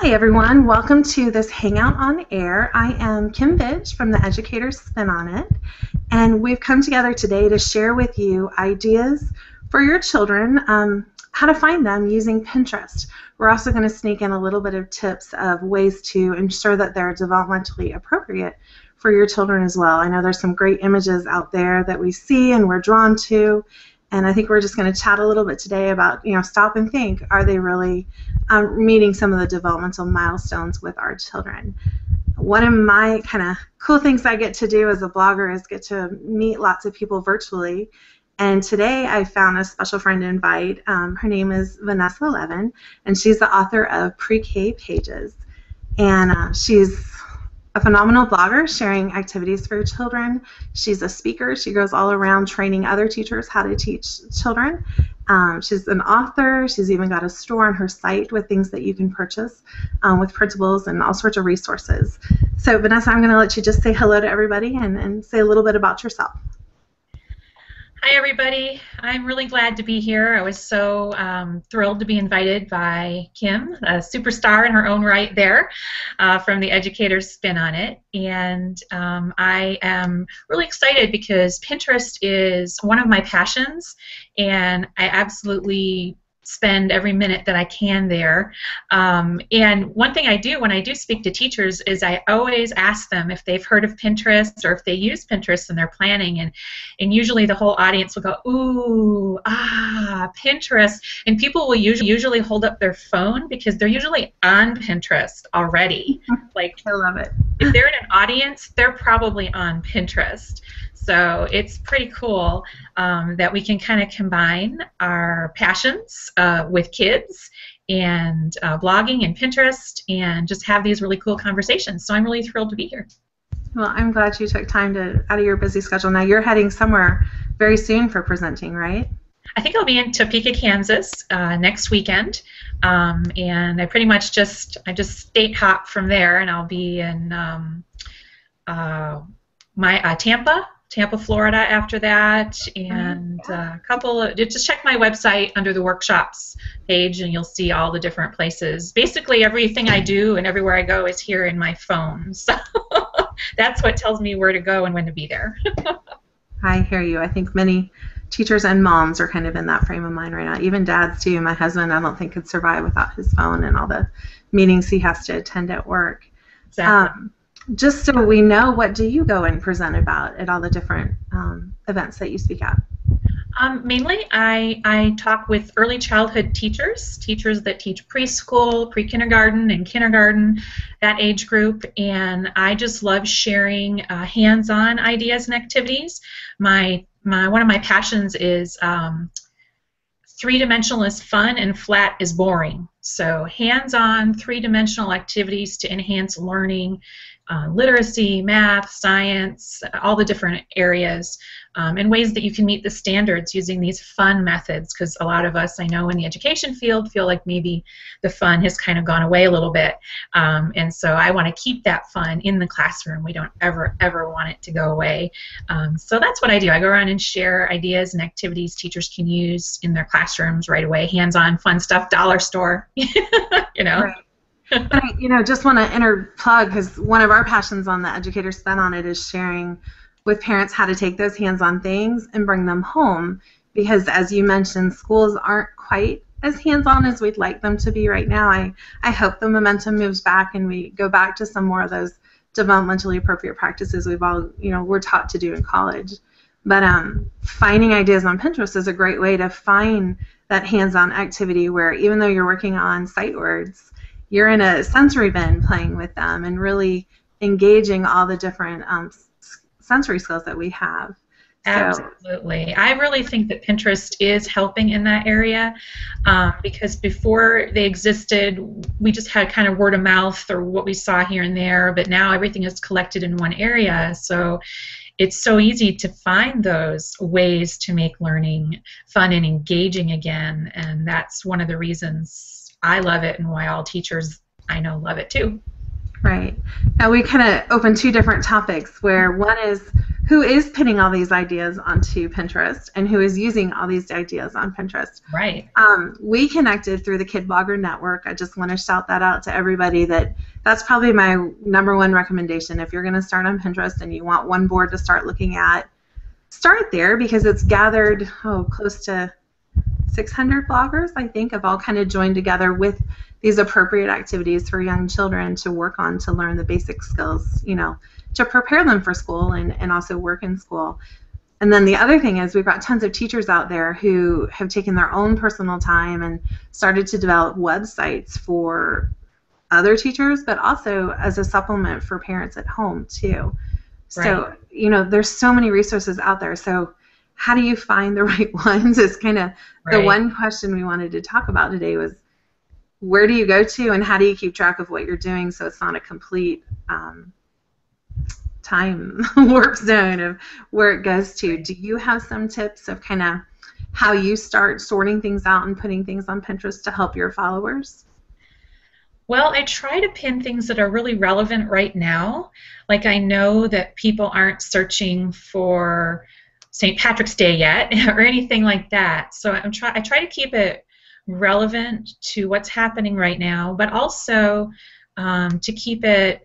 Hi everyone, welcome to this Hangout on Air. I am Kim Bitch from the Educator's Spin on It, and we've come together today to share with you ideas for your children, how to find them using Pinterest. We're also going to sneak in a little bit of tips of ways to ensure that they're developmentally appropriate for your children as well. I know there's some great images out there that we see and we're drawn to, and I think we're just going to chat a little bit today about, stop and think, are they really meeting some of the developmental milestones with our children? One of my kind of cool things I get to do as a blogger is get to meet lots of people virtually. And today I found a special friend to invite. Her name is Vanessa Levin, and she's the author of Pre-K Pages. And she's a phenomenal blogger sharing activities for children. She's a speaker. She goes all around training other teachers how to teach children. She's an author. She's even got a store on her site with things that you can purchase with printables and all sorts of resources. So Vanessa, I'm going to let you just say hello to everybody and say a little bit about yourself. Hi everybody, I'm really glad to be here. I was so thrilled to be invited by Kim, a superstar in her own right there, from the Educator's Spin on It. And I am really excited because Pinterest is one of my passions, and I absolutely spend every minute that I can there. And one thing I do when I do speak to teachers is I always ask them if they've heard of Pinterest or if they use Pinterest in their planning, and usually the whole audience will go, ooh, Pinterest, and people will usually hold up their phone because they're usually on Pinterest already. Like, I love it. If they're in an audience, they're probably on Pinterest. So it's pretty cool that we can kind of combine our passions with kids and blogging and Pinterest and just have these really cool conversations. So I'm really thrilled to be here. Well, I'm glad you took time out of your busy schedule. Now you're heading somewhere very soon for presenting, right? I think I'll be in Topeka, Kansas next weekend, and I pretty much just state hop from there, and I'll be in Tampa, Florida after that, and a couple of, just check my website under the workshops page and you'll see all the different places. Basically everything I do and everywhere I go is here in my phone, so that's what tells me where to go and when to be there. I hear you. I think many teachers and moms are kind of in that frame of mind right now. Even dads too. My husband, I don't think, could survive without his phone and all the meetings he has to attend at work. Exactly. Just so we know, what do you go and present about at all the different events that you speak at? Mainly, I talk with early childhood teachers that teach preschool, pre-kindergarten, and kindergarten, that age group, and I just love sharing hands-on ideas and activities. One of my passions is three-dimensional is fun and flat is boring. So hands-on, three-dimensional activities to enhance learning, literacy, math, science, all the different areas, and ways that you can meet the standards using these fun methods, because a lot of us, I know, in the education field feel like maybe the fun has kind of gone away a little bit, and so I want to keep that fun in the classroom. We don't ever want it to go away. So that's what I do. I go around and share ideas and activities teachers can use in their classrooms right away, hands-on, fun stuff, dollar store, you know. Right. I, just want to interplug, because one of our passions on the Educator's Spin on It is sharing with parents how to take those hands-on things and bring them home, because as you mentioned, schools aren't quite as hands-on as we'd like them to be right now. I hope the momentum moves back and we go back to some more of those developmentally appropriate practices we've all, we're taught to do in college. But finding ideas on Pinterest is a great way to find that hands-on activity where, even though you're working on sight words, you're in a sensory bin playing with them and really engaging all the different sensory skills that we have. Absolutely. I really think that Pinterest is helping in that area, because before they existed, we just had kind of word of mouth or what we saw here and there, but now everything is collected in one area. So it's so easy to find those ways to make learning fun and engaging again, and that's one of the reasons I love it and why all teachers I know love it too. Right. Now we kind of open two different topics where one is who is pinning all these ideas onto Pinterest and who is using all these ideas on Pinterest. Right. We connected through the Kid Blogger Network. I just want to shout that out to everybody that that's probably my #1 recommendation. If you're going to start on Pinterest and you want one board to start looking at, start there because it's gathered close to 600 bloggers, I think, have all kind of joined together with these appropriate activities for young children to work on to learn the basic skills, to prepare them for school and also work in school. And then the other thing is we've got tons of teachers out there who have taken their own personal time and started to develop websites for other teachers, but also as a supplement for parents at home too. So, there's so many resources out there. So how do you find the right ones is kind of the one question we wanted to talk about today was where do you go to and how do you keep track of what you're doing so it's not a complete time warp zone of where it goes to. Do you have some tips of kind of how you start sorting things out and putting things on Pinterest to help your followers? Well, I try to pin things that are really relevant right now. Like I know that people aren't searching for St. Patrick's Day yet or anything like that. So I try to keep it relevant to what's happening right now, but also to keep it,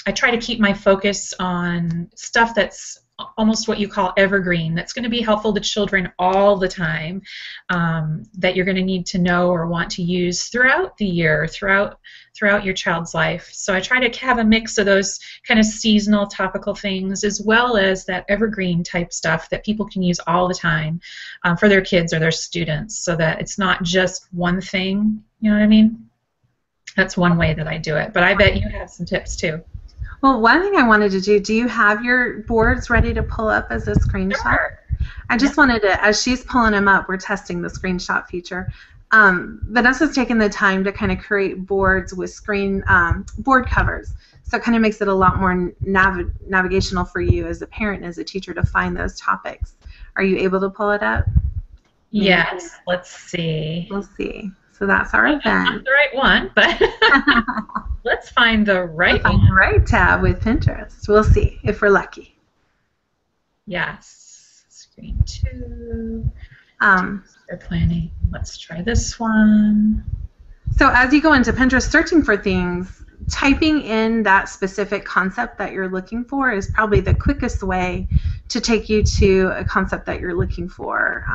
I try to keep my focus on stuff that's almost what you call evergreen, that's going to be helpful to children all the time, that you're going to need to know or want to use throughout the year, throughout your child's life. So I try to have a mix of those kind of seasonal topical things as well as that evergreen type stuff that people can use all the time for their kids or their students, so that it's not just one thing, you know what I mean? That's one way that I do it, but I bet you have some tips too. Well, one thing I wanted to do you have your boards ready to pull up as a screenshot? Sure. I just wanted to, as she's pulling them up, we're testing the screenshot feature. Vanessa's taken the time to kind of create boards with board covers. So it kind of makes it a lot more navigational for you as a parent and as a teacher to find those topics. Are you able to pull it up? Yes, let's see. We'll see. So that's our event. Not the right one, but let's find the right one. The right tab with Pinterest. We'll see if we're lucky. Yes. Screen 2. They're planning. Let's try this one. So as you go into Pinterest searching for things, typing in that specific concept that you're looking for is probably the quickest way to take you to a concept that you're looking for.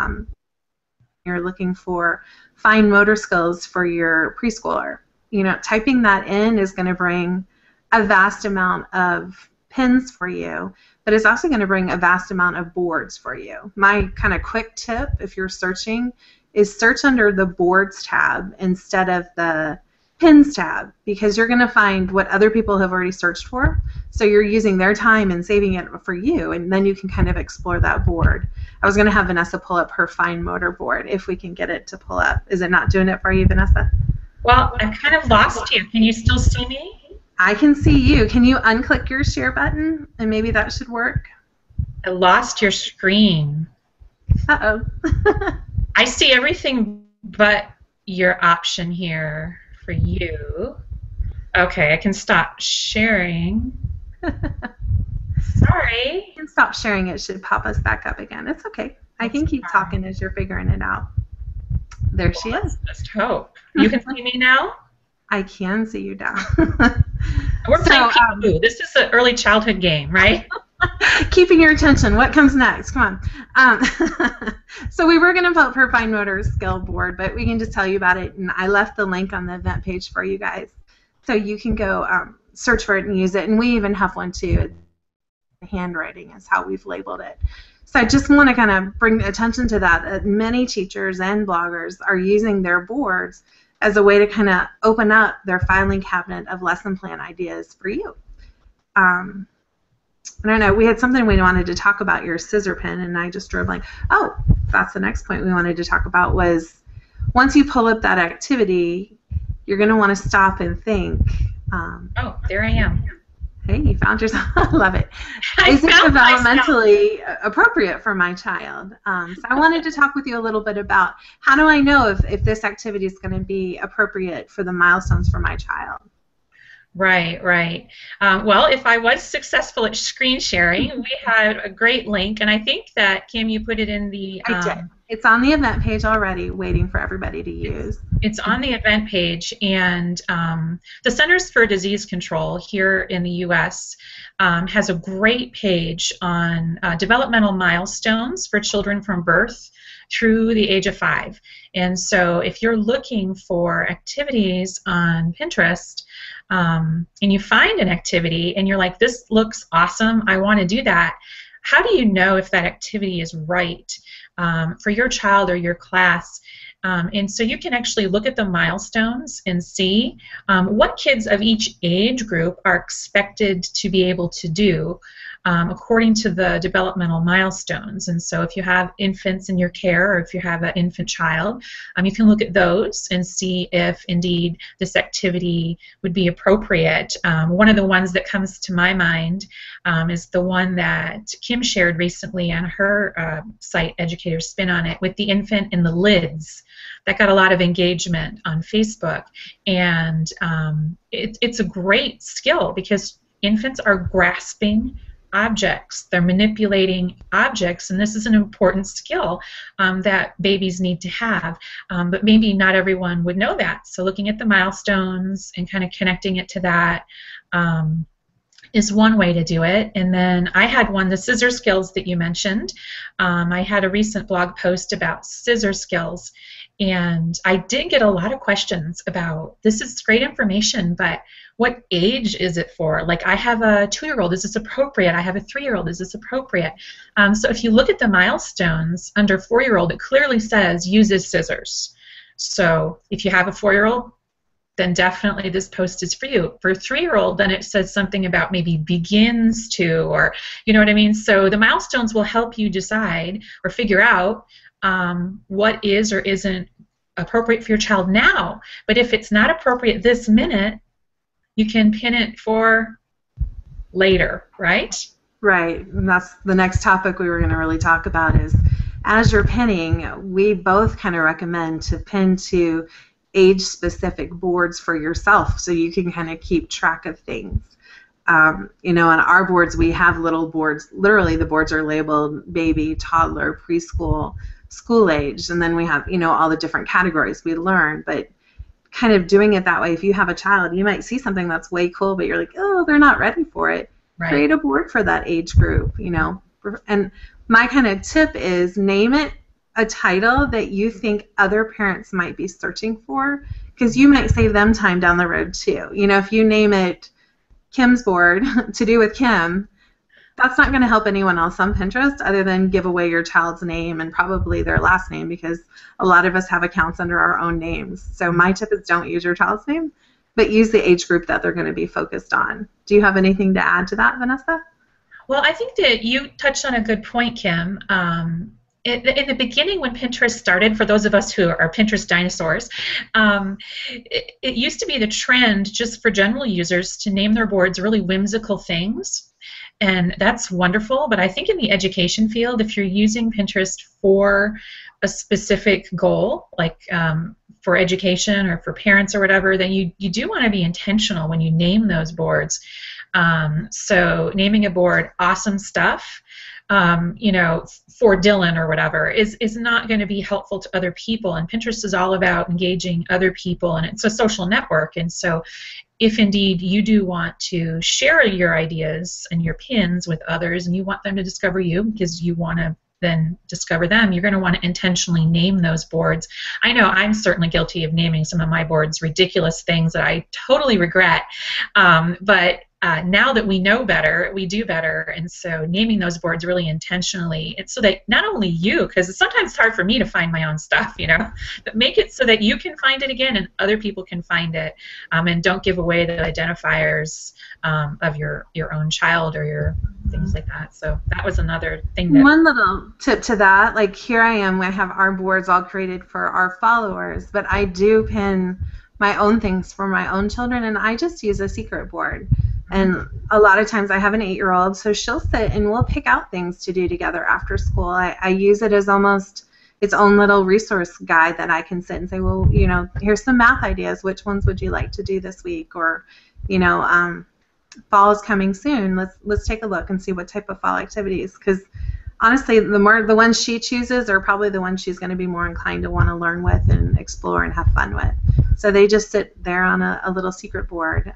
You're looking for fine motor skills for your preschooler. Typing that in is going to bring a vast amount of pins for you, but it's also going to bring a vast amount of boards for you. My kind of quick tip, if you're searching, is search under the boards tab instead of the pins tab, because you're going to find what other people have already searched for. So you're using their time and saving it for you, and then you can kind of explore that board. I was going to have Vanessa pull up her fine motor board if we can get it to pull up. Is it not doing it for you, Vanessa? Well, I kind of lost you. Can you still see me? I can see you. Can you unclick your share button and maybe that should work? I lost your screen. Uh-oh. I see everything but your option here for you. Okay, I can stop sharing. Sorry. You can stop sharing. It should pop us back up again. It's okay. I can keep talking as you're figuring it out. There she is. Let's hope. You can see me now? I can see you now. We're playing Peekaboo. This is an early childhood game, right? Keeping your attention. What comes next? Come on. So we were going to vote for fine motor skill board, but we can just tell you about it. And I left the link on the event page for you guys, so you can go search for it and use it. And we even have one too. Handwriting is how we've labeled it. So I just want to kind of bring attention to that. Many teachers and bloggers are using their boards as a way to kind of open up their filing cabinet of lesson plan ideas for you. I don't know, we had something we wanted to talk about, your scissor pen, and I just drove like, oh, that's the next point we wanted to talk about was once you pull up that activity, you're going to want to stop and think. Oh, there I am. Hey, you found yourself. I love it. Is it developmentally appropriate for my child? So I wanted to talk with you a little bit about how do I know if this activity is going to be appropriate for the milestones for my child? Right, right. Well, if I was successful at screen sharing, we had a great link, and I think that Kim, you put it in the I did. It's on the event page already, waiting for everybody to use. it's on the event page, and the Centers for Disease Control here in the U.S. Has a great page on developmental milestones for children from birth through the age of 5. And so if you're looking for activities on Pinterest, and you find an activity and you're like, this looks awesome, I want to do that, how do you know if that activity is right for your child or your class? And so you can actually look at the milestones and see what kids of each age group are expected to be able to do according to the developmental milestones. And so if you have infants in your care, or if you have an infant child, you can look at those and see if indeed this activity would be appropriate. One of the ones that comes to my mind is the one that Kim shared recently on her site, Educator Spin on It, with the infant in the lids. That got a lot of engagement on Facebook, and it's a great skill because infants are grasping objects, they're manipulating objects, and this is an important skill that babies need to have, but maybe not everyone would know that. So looking at the milestones and kind of connecting it to that is one way to do it. And then I had one, the scissor skills that you mentioned. I had a recent blog post about scissor skills, and I did get a lot of questions about, this is great information, but what age is it for? Like, I have a 2-year-old, is this appropriate? I have a 3-year-old, is this appropriate? So if you look at the milestones under 4-year-old, it clearly says uses scissors. So if you have a 4-year-old, then definitely this post is for you. For a 3-year-old, then it says something about maybe begins to, or you know what I mean? So the milestones will help you decide or figure out what is or isn't appropriate for your child now. But if it's not appropriate this minute, you can pin it for later, right? Right. And that's the next topic we were going to really talk about is, as you're pinning, we both kind of recommend to pin to age-specific boards for yourself so you can kind of keep track of things. You know, on our boards, we have little boards. Literally, the boards are labeled baby, toddler, preschool, school age, and then we have, you know, all the different categories we learn. But kind of doing it that way, if you have a child, you might see something that's way cool, but you're like, oh, they're not ready for it. Right. Create a board for that age group, you know. And my kind of tip is name it a title that you think other parents might be searching for, because you might save them time down the road too. You know, if you name it Kim's board, to do with Kim, that's not going to help anyone else on Pinterest other than give away your child's name and probably their last name, because a lot of us have accounts under our own names. So my tip is don't use your child's name, but use the age group that they're going to be focused on. Do you have anything to add to that, Vanessa? Well, I think that you touched on a good point, Kim. In the beginning, when Pinterest started, for those of us who are Pinterest dinosaurs, it used to be the trend just for general users to name their boards really whimsical things. And that's wonderful, but I think in the education field, if you're using Pinterest for a specific goal, like for education or for parents or whatever, then you do want to be intentional when you name those boards. So naming a board Awesome Stuff, you know, for Dylan or whatever, is not going to be helpful to other people. And Pinterest is all about engaging other people, and it's a social network. And so if indeed you do want to share your ideas and your pins with others, and you want them to discover you because you want to then discover them, you're going to want to intentionally name those boards. I know I'm certainly guilty of naming some of my boards ridiculous things that I totally regret, but now that we know better, we do better. And so naming those boards really intentionally, it's so that not only you, because sometimes it's hard for me to find my own stuff, you know, but make it so that you can find it again and other people can find it, and don't give away the identifiers of your own child or your things like that. So that was another thing. That one little tip to that, like here I am, I have our boards all created for our followers, but I do pin my own things for my own children, and I just use a secret board. And a lot of times I have an 8-year-old, so she'll sit and we'll pick out things to do together after school. I use it as almost its own little resource guide that I can sit and say, well, here's some math ideas. Which ones would you like to do this week? Or, fall is coming soon. Let's take a look and see what type of fall activities. Because honestly, the ones she chooses are probably the ones she's going to be more inclined to want to learn with and explore and have fun with. So they just sit there on a little secret board,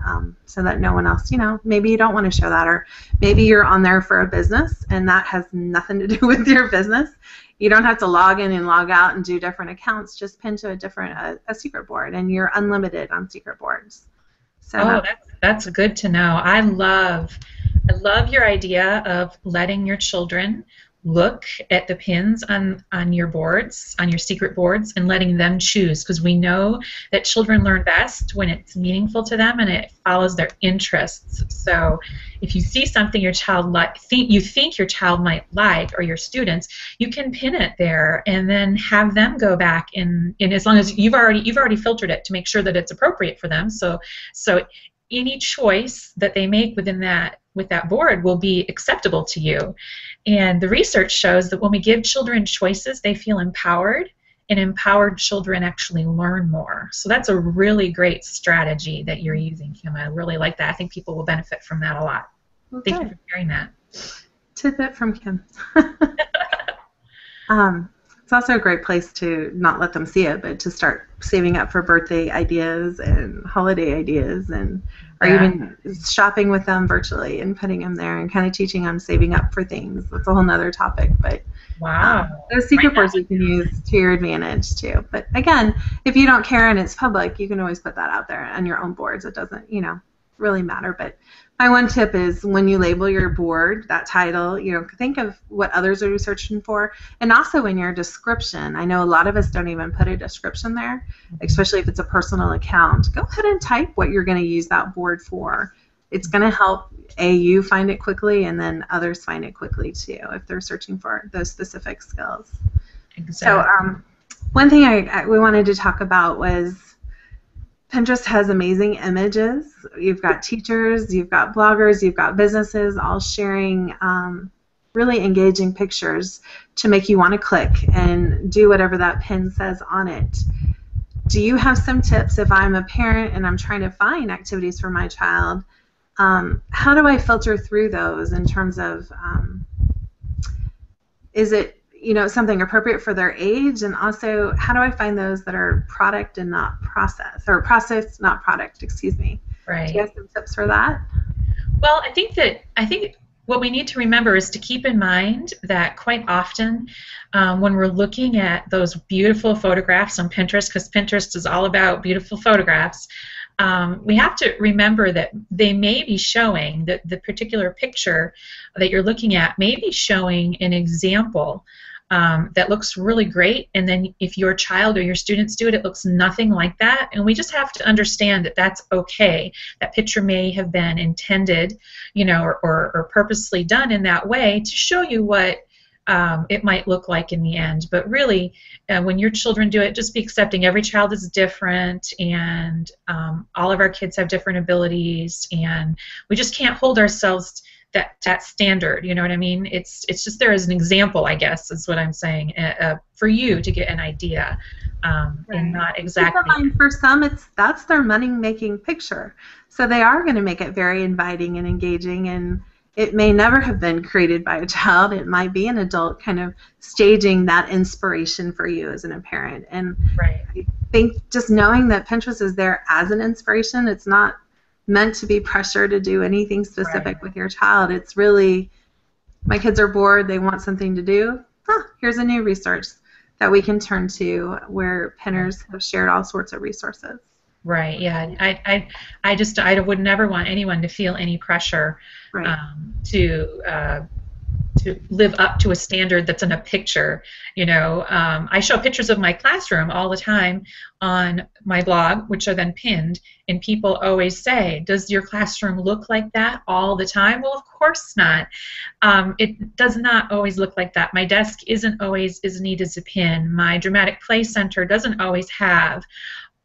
so that no one else, maybe you don't want to show that, or maybe you're on there for a business and that has nothing to do with your business. You don't have to log in and log out and do different accounts. Just pin to a secret board, and you're unlimited on secret boards. So that's good to know. I love your idea of letting your children look at the pins on your boards, on your secret boards, and letting them choose, because we know that children learn best when it's meaningful to them and it follows their interests. So if you see something your child you think your child might like, or your students, you can pin it there and then have them go back and as long as you've already filtered it to make sure that it's appropriate for them. So any choice that they make with that board will be acceptable to you. And the research shows that when we give children choices, they feel empowered, and empowered children actually learn more. So that's a really great strategy that you're using, Kim. I really like that. I think people will benefit from that a lot. Okay. Thank you for sharing that. Tidbit from Kim. It's also a great place to not let them see it, but to start saving up for birthday ideas and holiday ideas, or even shopping with them virtually and putting them there and kind of teaching them saving up for things. That's a whole nother topic, but those secret boards you can use to your advantage too. But again, if you don't care and it's public, you can always put that out there on your own boards. It doesn't, really matter. But my one tip is, when you label your board, that title, think of what others are researching for, and also in your description. I know a lot of us don't even put a description there, especially if it's a personal account. Go ahead and type what you're going to use that board for. It's going to help you find it quickly, and then others find it quickly too if they're searching for those specific skills. Exactly. So one thing we wanted to talk about was Pinterest has amazing images. You've got teachers, you've got bloggers, you've got businesses all sharing really engaging pictures to make you want to click and do whatever that pin says on it. Do you have some tips if I'm a parent and I'm trying to find activities for my child? How do I filter through those in terms of is it something appropriate for their age, and also how do I find those that are product and not process, or process not product, excuse me. Right. Do you have some tips for that? Well, I think what we need to remember is to keep in mind that quite often when we're looking at those beautiful photographs on Pinterest, because Pinterest is all about beautiful photographs, we have to remember that they may be showing, that the particular picture that you're looking at may be showing an example that looks really great, and then if your child or your students do it, it looks nothing like that. And we just have to understand that that's okay. That picture may have been intended, or purposely done in that way to show you what it might look like in the end. But really, when your children do it, just be accepting. Every child is different, and all of our kids have different abilities, and we just can't hold ourselves that standard. You know what I mean? It's just there as an example, I guess, is what I'm saying, for you to get an idea, and not exactly. For some, that's their money-making picture, so they are going to make it very inviting and engaging, and it may never have been created by a child. It might be an adult kind of staging that inspiration for you as a parent. And I think just knowing that Pinterest is there as an inspiration, it's not meant to be pressure to do anything specific with your child. It's really, my kids are bored, they want something to do. Here's a new resource that we can turn to, where pinners have shared all sorts of resources. Right. Yeah. I would never want anyone to feel any pressure to live up to a standard that's in a picture. I show pictures of my classroom all the time on my blog, which are then pinned, and people always say, does your classroom look like that all the time? Well, of course not. It does not always look like that. My desk isn't always as neat as a pin. My dramatic play center doesn't always have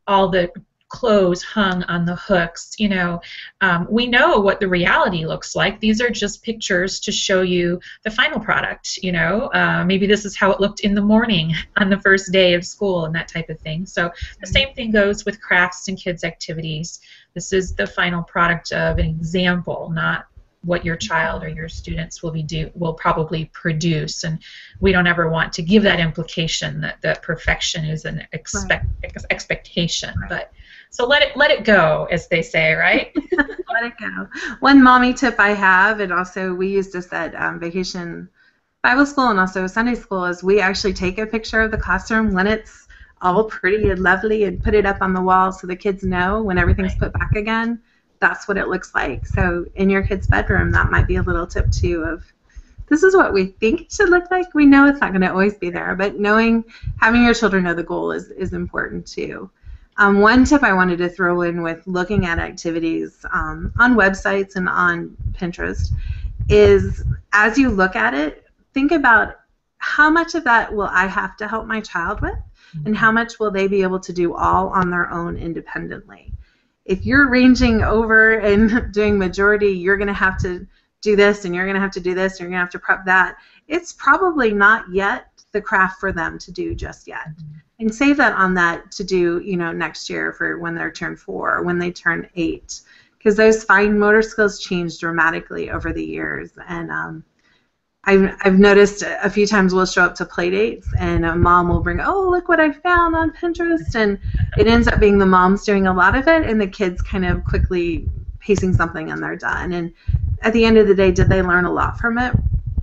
all the clothes hung on the hooks. We know what the reality looks like. These are just pictures to show you the final product. Maybe this is how it looked in the morning on the first day of school and that type of thing. So the same thing goes with crafts and kids' activities. This is the final product of an example, not what your child or your students will probably produce. And we don't ever want to give that implication that perfection is an expectation. But so let it go, as they say, right? Let it go. One mommy tip I have, and also we use this at Vacation Bible School and also Sunday School, is we actually take a picture of the classroom when it's all pretty and lovely and put it up on the wall so the kids know when everything's put back again, that's what it looks like. So in your kid's bedroom, that might be a little tip too of this is what we think it should look like. We know it's not going to always be there, but having your children know the goal is important too. One tip I wanted to throw in with looking at activities on websites and on Pinterest is as you look at it, think about how much of that will I have to help my child with and how much will they be able to do all on their own independently. If you're ranging over and doing majority, you're going to have to do this and you're going to have to do this and you're going to have to prep that. It's probably not yet the craft for them to do just yet. And save that on that to do, next year for when they're turn 4 or when they turn 8. Because those fine motor skills change dramatically over the years. And I've noticed a few times we'll show up to play dates and a mom will bring, oh, look what I found on Pinterest. And it ends up being the moms doing a lot of it and the kids kind of quickly pacing something and they're done. And at the end of the day, did they learn a lot from it?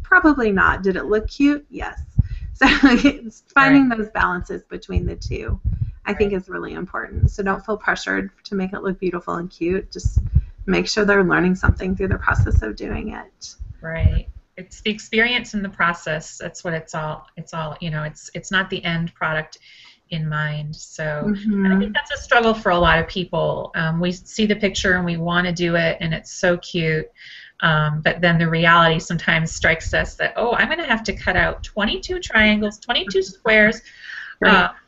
Probably not. Did it look cute? Yes. So it's finding those balances between the two, I think, is really important. So don't feel pressured to make it look beautiful and cute. Just make sure they're learning something through the process of doing it. Right. It's the experience and the process. That's what it's all. It's not the end product in mind. So I think that's a struggle for a lot of people. We see the picture and we want to do it, and it's so cute. But then the reality sometimes strikes us that, I'm going to have to cut out 22 triangles, 22 squares,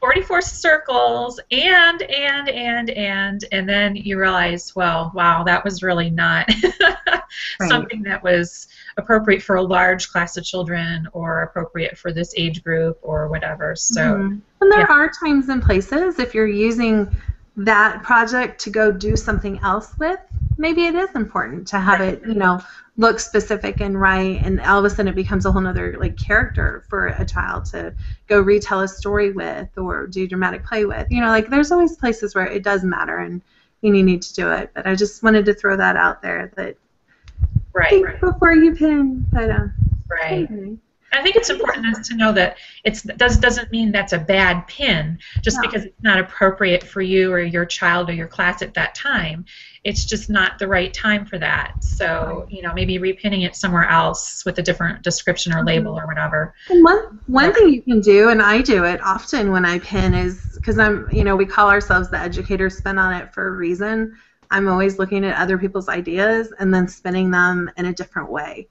44 circles, and then you realize, well, wow, that was really not something that was appropriate for a large class of children or appropriate for this age group or whatever. So, and there are times and places if you're using that project to go do something else with, maybe it is important to have it, look specific and right, and all of a sudden it becomes a whole nother character for a child to go retell a story with or do dramatic play with. There's always places where it does matter and you need to do it. But I just wanted to throw that out there that think before you pin. But I think it's important to know that doesn't mean that's a bad pin just because it's not appropriate for you or your child or your class at that time. It's just not the right time for that. So, maybe repinning it somewhere else with a different description or label or whatever. And one thing you can do, and I do it often when I pin, is because we call ourselves the educator spin on it for a reason. I'm always looking at other people's ideas and then spinning them in a different way.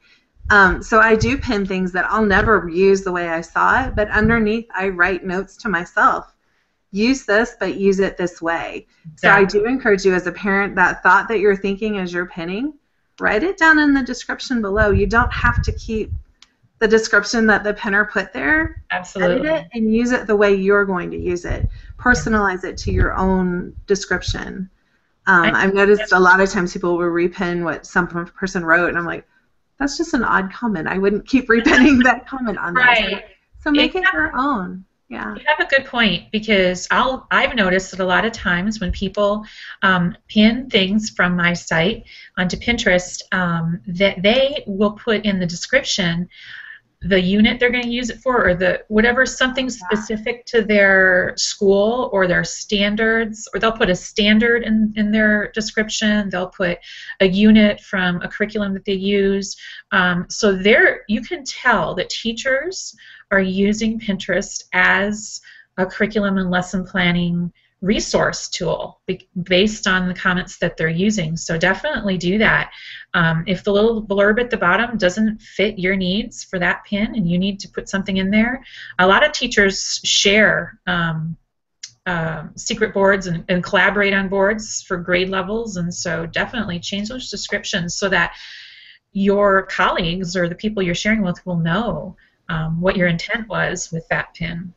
So I do pin things that I'll never use the way I saw it, but underneath I write notes to myself. Use this, but use it this way. Exactly. So I do encourage you as a parent, that thought that you're thinking as you're pinning, write it down in the description below. You don't have to keep the description that the pinner put there. Absolutely. Edit it and use it the way you're going to use it. Personalize it to your own description. I've noticed a lot of times people will repin what some person wrote, and I'm like, that's just an odd comment. I wouldn't keep repinning that comment on there. So make it your own. Yeah. You have a good point, because I've noticed that a lot of times when people pin things from my site onto Pinterest, that they will put in the description the unit they're going to use it for, or something specific to their school or their standards, or they'll put a standard in their description. They'll put a unit from a curriculum that they use. So you can tell that teachers are using Pinterest as a curriculum and lesson planning resource tool based on the comments that they're using. So definitely do that. If the little blurb at the bottom doesn't fit your needs for that pin and you need to put something in there, a lot of teachers share secret boards and collaborate on boards for grade levels. And so definitely change those descriptions so that your colleagues or the people you're sharing with will know what your intent was with that pin.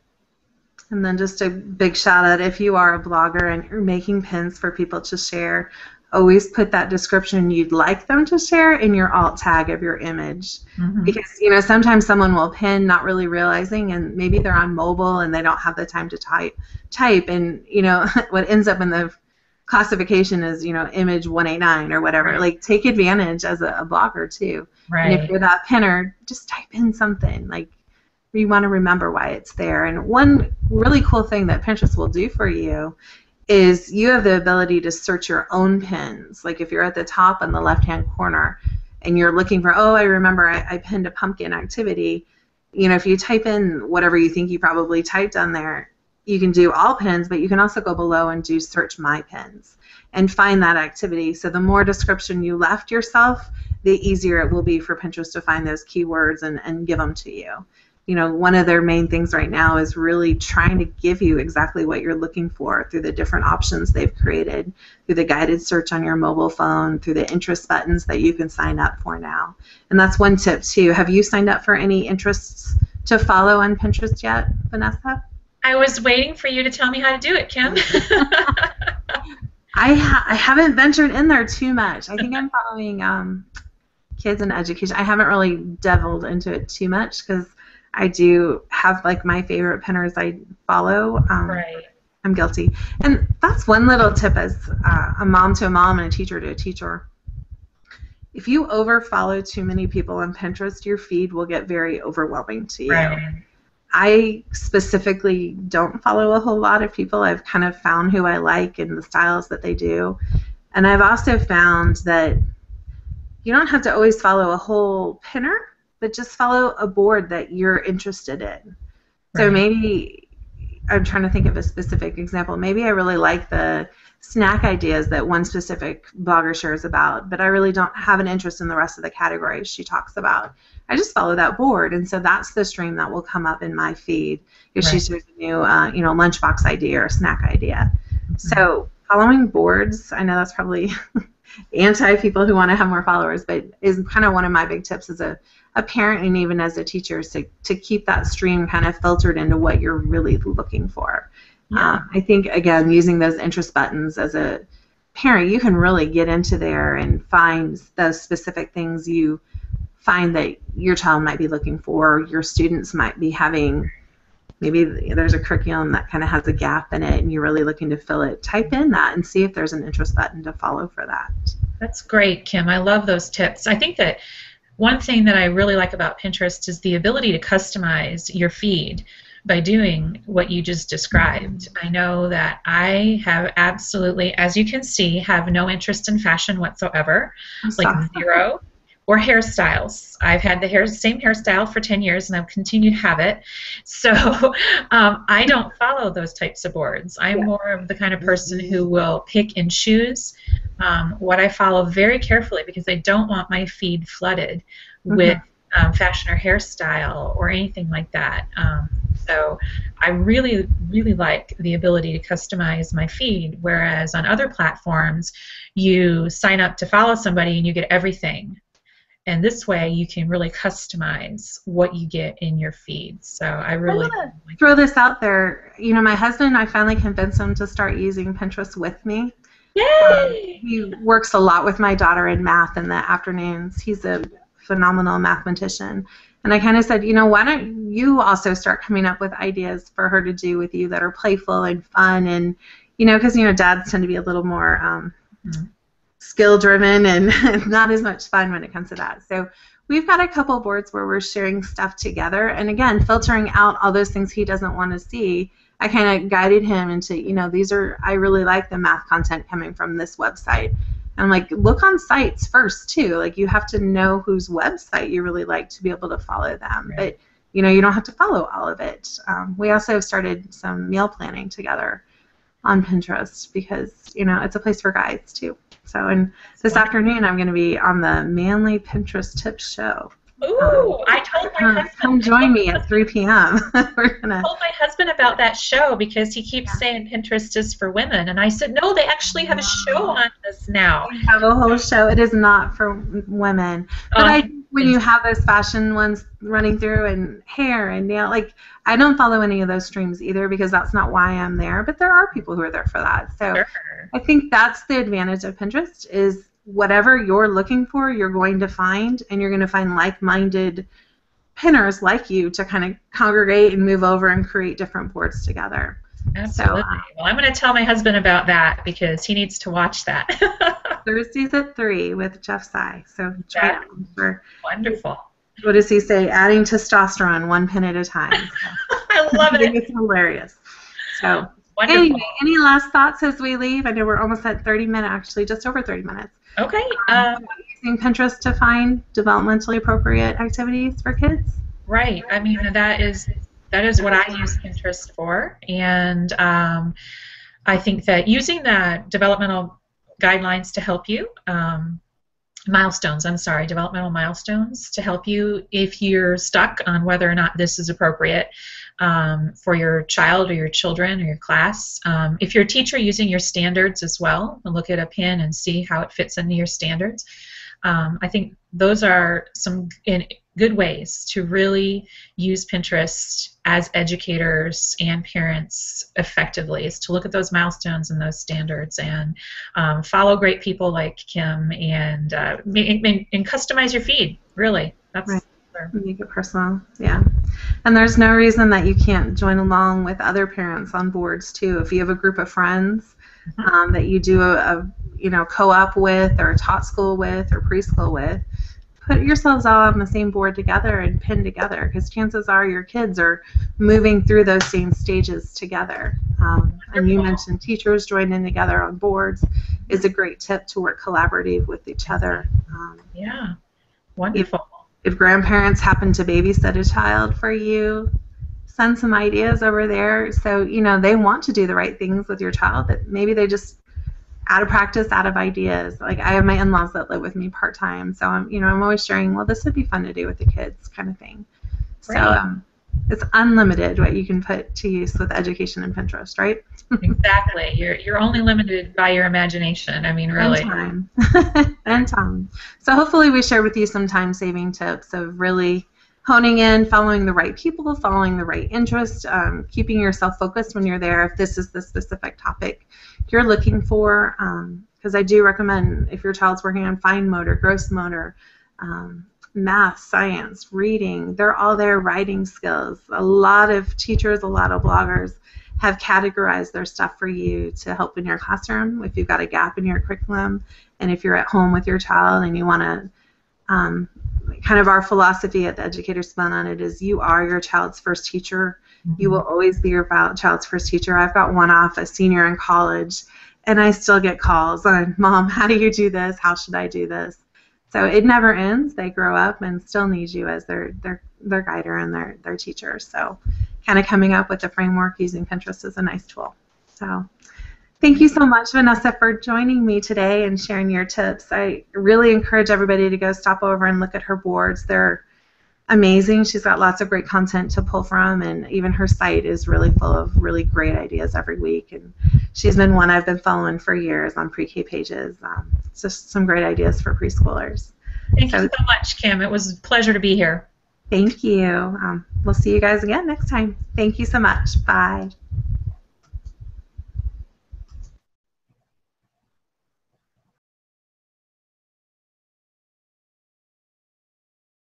And then just a big shout out, if you are a blogger and you're making pins for people to share, always put that description you'd like them to share in your alt tag of your image. Mm-hmm. Because, sometimes someone will pin not really realizing, and maybe they're on mobile and they don't have the time to type, and, what ends up in the classification is, image 189 or whatever. Right. Like, take advantage as a blogger, too. Right. And if you're that pinner, just type in something. Like, you want to remember why it's there. And one really cool thing that Pinterest will do for you is you have the ability to search your own pins. Like if you're at the top in the left-hand corner and you're looking for, I remember I pinned a pumpkin activity. If you type in whatever you think you probably typed on there, you can do all pins, but you can also go below and do search my pins and find that activity. So the more description you left yourself, the easier it will be for Pinterest to find those keywords and give them to you. One of their main things right now is really trying to give you exactly what you're looking for through the different options they've created, through the guided search on your mobile phone, through the interest buttons that you can sign up for now. And that's one tip too. Have you signed up for any interests to follow on Pinterest yet, Vanessa? I was waiting for you to tell me how to do it, Kim. I haven't ventured in there too much. I think I'm following kids in education. I haven't really delved into it too much because I do have like my favorite pinners I follow. Right. I'm guilty. And that's one little tip as a mom to a mom and a teacher to a teacher. If you overfollow too many people on Pinterest, your feed will get very overwhelming to you. Right. I specifically don't follow a whole lot of people. I've kind of found who I like and the styles that they do. And I've also found that you don't have to always follow a whole pinner, but just follow a board that you're interested in. So maybe, I'm trying to think of a specific example. Maybe I really like the snack ideas that one specific blogger shares about, but I really don't have an interest in the rest of the categories she talks about. I just follow that board, and so that's the stream that will come up in my feed if she shares a new, lunchbox idea or snack idea. Mm-hmm. So following boards, I know that's probably anti people who want to have more followers, but is kind of one of my big tips as a parent and even as a teacher is to keep that stream kind of filtered into what you're really looking for. Yeah. I think, again, using those interest buttons as a parent, you can really get into there and find those specific things you find that your child might be looking for, your students might be having. Maybe there's a curriculum that kind of has a gap in it and you're really looking to fill it. Type in that and see if there's an interest button to follow for that. That's great, Kim. I love those tips. I think that one thing that I really like about Pinterest is the ability to customize your feed by doing what you just described. I know that I have absolutely, as you can see, have no interest in fashion whatsoever, like zero, or hairstyles. I've had the same hairstyle for 10 years and I've continued to have it. So I don't follow those types of boards. I'm more of the kind of person who will pick and choose what I follow very carefully because I don't want my feed flooded with fashion or hairstyle or anything like that. So I really, really like the ability to customize my feed, whereas on other platforms, you sign up to follow somebody and you get everything. And this way, you can really customize what you get in your feed. So I really throw this out there. My husband, I finally convinced him to start using Pinterest with me. Yay! He works a lot with my daughter in math in the afternoons. He's a phenomenal mathematician. And I kind of said, why don't you also start coming up with ideas for her to do with you that are playful and fun and, because, dads tend to be a little more skill-driven and not as much fun when it comes to that. So we've got a couple boards where we're sharing stuff together. And again, filtering out all those things he doesn't want to see, I kind of guided him into, I really like the math content coming from this website. And I'm like, look on sites first, too. Like, you have to know whose website you really like to be able to follow them. But, you don't have to follow all of it. We also have started some meal planning together on Pinterest because, it's a place for guides, too. So, and this afternoon, I'm going to be on the Manly Pinterest Tips show. Ooh, I told my husband. Come join me at 3 p.m. We're gonna. Told my husband about that show because he keeps saying Pinterest is for women, and I said no, they actually have a show on this now. We have a whole show. It is not for women, but I think when you have those fashion ones running through and hair and nail, like I don't follow any of those streams either because that's not why I'm there. But there are people who are there for that. So Sure. I think that's the advantage of Pinterest is whatever you're looking for, you're going to find, and you're going to find like-minded pinners like you to kind of congregate and move over and create different boards together. Absolutely. So, well, I'm going to tell my husband about that because he needs to watch that. Thursdays at 3 with Jeff Sy. So try it out for wonderful. What does he say? Adding testosterone one pin at a time. So, I love it. It's hilarious. So Wonderful. Anyway, any last thoughts as we leave? I know we're almost at 30 minutes, actually, just over 30 minutes. Okay. Using Pinterest to find developmentally appropriate activities for kids. Right. I mean, that is what I use Pinterest for, and I think that using the developmental guidelines to help you, developmental milestones to help you if you're stuck on whether or not this is appropriate for your child or your children or your class. If you're a teacher, using your standards as well, and look at a pin and see how it fits into your standards. I think those are some good ways to really use Pinterest as educators and parents effectively, is to look at those milestones and those standards and follow great people like Kim and customize your feed, really. That's right. Make it personal, yeah. And there's no reason that you can't join along with other parents on boards too. If you have a group of friends that you do a co-op with or taught school with or preschool with, put yourselves all on the same board together and pin together, because chances are your kids are moving through those same stages together. And you mentioned teachers joining together on boards is a great tip to work collaborative with each other. Yeah, wonderful. If grandparents happen to babysit a child for you, send some ideas over there. So, they want to do the right things with your child, but maybe they just out of practice, out of ideas. Like I have my in-laws that live with me part-time, so I'm always sharing, well, this would be fun to do with the kids kind of thing. Right. So it's unlimited what you can put to use with education and Pinterest, right? Exactly. You're only limited by your imagination. I mean, really. And time. And time. So hopefully we share with you some time-saving tips of really honing in, following the right people, following the right interest, keeping yourself focused when you're there if this is the specific topic you're looking for. Because I do recommend if your child's working on fine motor, gross motor, math, science, reading, they're all there, writing skills. A lot of teachers, a lot of bloggers have categorized their stuff for you to help in your classroom if you've got a gap in your curriculum, and if you're at home with your child and you want to kind of our philosophy at the Educator Spun on it is you are your child's first teacher. Mm-hmm. You will always be your child's first teacher. I've got one off, a senior in college, and I still get calls on, Mom, how do you do this? How should I do this? So it never ends. They grow up and still need you as their guider and their teacher. So kind of coming up with a framework using Pinterest is a nice tool. So thank you so much, Vanessa, for joining me today and sharing your tips. I really encourage everybody to go stop over and look at her boards. They're amazing. She's got lots of great content to pull from, and even her site is really full of really great ideas every week. And she's been one I've been following for years on pre-K pages. It's just some great ideas for preschoolers. Thank you so much, Kim. It was a pleasure to be here. Thank you. We'll see you guys again next time. Thank you so much. Bye.